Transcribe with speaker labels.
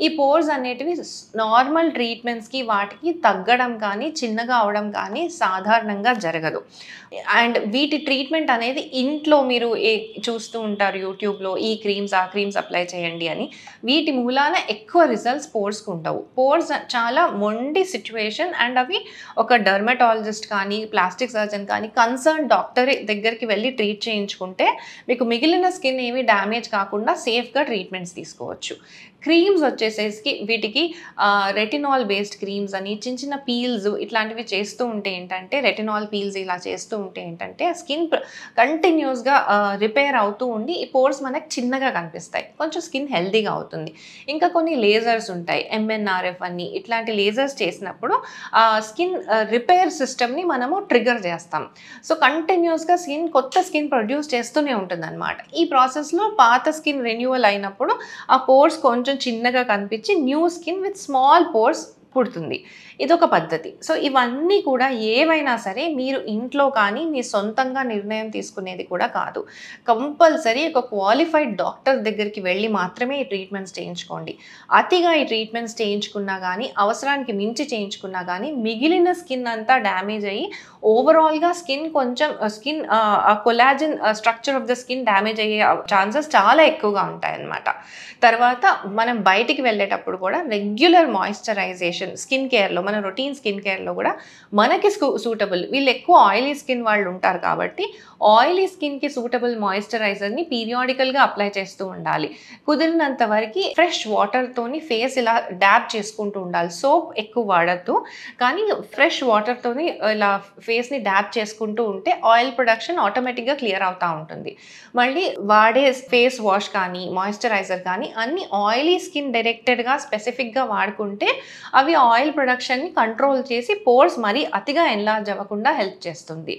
Speaker 1: ఈ పోర్స్ అనేటివి నార్మల్ ట్రీట్మెంట్స్కి వాటికి తగ్గడం కానీ చిన్నగా అవడం కానీ సాధారణంగా జరగదు. అండ్ వీటి ట్రీట్మెంట్ అనేది ఇంట్లో మీరు చూస్తూ ఉంటారు యూట్యూబ్లో ఈ క్రీమ్స్ ఆ క్రీమ్స్ అప్లై చేయండి అని. వీటి మూలాన ఎక్కువ రిజల్ట్స్ పోర్స్కి ఉండవు. పోర్స్ చాలా మొండి సిచ్యువేషన్ అండ్ అవి ఒక డర్మటాలజిస్ట్ కానీ ప్లాస్టిక్ సర్జన్ కానీ కన్సర్న్ డాక్టర్ దగ్గరికి వెళ్ళి ట్రీట్ చేయించుకుంటే మీకు మిగిలిన స్కిన్ ఏమీ డ్యామేజ్ కాకుండా సేఫ్గా ట్రీట్మెంట్స్ తీసుకోవచ్చు. క్రీమ్స్ వచ్చేసేసి వీటికి రెటినాల్ బేస్డ్ క్రీమ్స్ అని చిన్న చిన్న పీల్స్ ఇట్లాంటివి చేస్తూ ఉంటే ఏంటంటే రెటినాల్ పీల్స్ ఇలా చేస్తూ ఉంటే ఏంటంటే స్కిన్ కంటిన్యూస్గా రిపేర్ అవుతూ ఉండి ఈ పోర్స్ మనకు చిన్నగా కనిపిస్తాయి, కొంచెం స్కిన్ హెల్తీగా అవుతుంది. ఇంకా కొన్ని లేజర్స్ ఉంటాయి, MNRF అని, ఇట్లాంటి లేజర్స్ చేసినప్పుడు స్కిన్ రిపేర్ సిస్టమ్ని మనము ట్రిగర్ చేస్తాం. సో కంటిన్యూస్గా కొత్త స్కిన్ ప్రొడ్యూస్ చేస్తూనే ఉంటుంది అనమాట. ఈ ప్రాసెస్లో పాత స్కిన్ రెన్యూవల్ అయినప్పుడు ఆ పోర్స్ కొంచెం చిన్నగా కనిపించి new skin with small pores పుడుతుంది. ఇదొక పద్ధతి. సో ఇవన్నీ కూడా ఏవైనా సరే మీరు ఇంట్లో కానీ మీ సొంతంగా నిర్ణయం తీసుకునేది కూడా కాదు. కంపల్సరీ ఒక క్వాలిఫైడ్ డాక్టర్ దగ్గరికి వెళ్ళి మాత్రమే ఈ ట్రీట్మెంట్స్ చేయించుకోండి. అతిగా ఈ ట్రీట్మెంట్స్ చేయించుకున్నా కానీ అవసరానికి మించి చేయించుకున్నా కానీ మిగిలిన స్కిన్ అంతా డ్యామేజ్ అయ్యి ఓవరాల్గా skin collagen structure of the skin damage అయ్యే ఛాన్సెస్ చాలా ఎక్కువగా ఉంటాయన్నమాట. తర్వాత మనం బయటికి వెళ్ళేటప్పుడు కూడా రెగ్యులర్ మాయిశ్చరైజేషన్ స్కిన్ కేర్లో, మన రొటీన్ స్కిన్ కేర్లో కూడా మనకి సూటబుల్, వీళ్ళు ఎక్కువ ఆయిలీ స్కిన్ వాళ్ళు ఉంటారు కాబట్టి ఆయిలీ స్కిన్కి సూటబుల్ మాయిశ్చరైజర్ని పీరియాడికల్గా అప్లై చేస్తూ ఉండాలి. కుదిరినంత వరకు ఫ్రెష్ వాటర్తోని ఫేస్ ఇలా డ్యాబ్ చేసుకుంటూ ఉండాలి. సోప్ ఎక్కువ వాడద్దు, కానీ ఫ్రెష్ వాటర్తోని ఇలా ఫేస్ని డ్యాబ్ చేసుకుంటూ ఉంటే ఆయిల్ ప్రొడక్షన్ ఆటోమేటిక్గా క్లియర్ అవుతూ ఉంటుంది. మళ్ళీ వాడే ఫేస్ వాష్ కానీ మాయిశ్చరైజర్ కానీ అన్ని ఆయిలీ స్కిన్ డైరెక్టెడ్గా స్పెసిఫిక్గా వాడుకుంటే అవి ఆయిల్ ప్రొడక్షన్ని కంట్రోల్ చేసి పోర్స్ మరీ అతిగా ఎన్లార్జ్ అవ్వకుండా హెల్ప్ చేస్తుంది.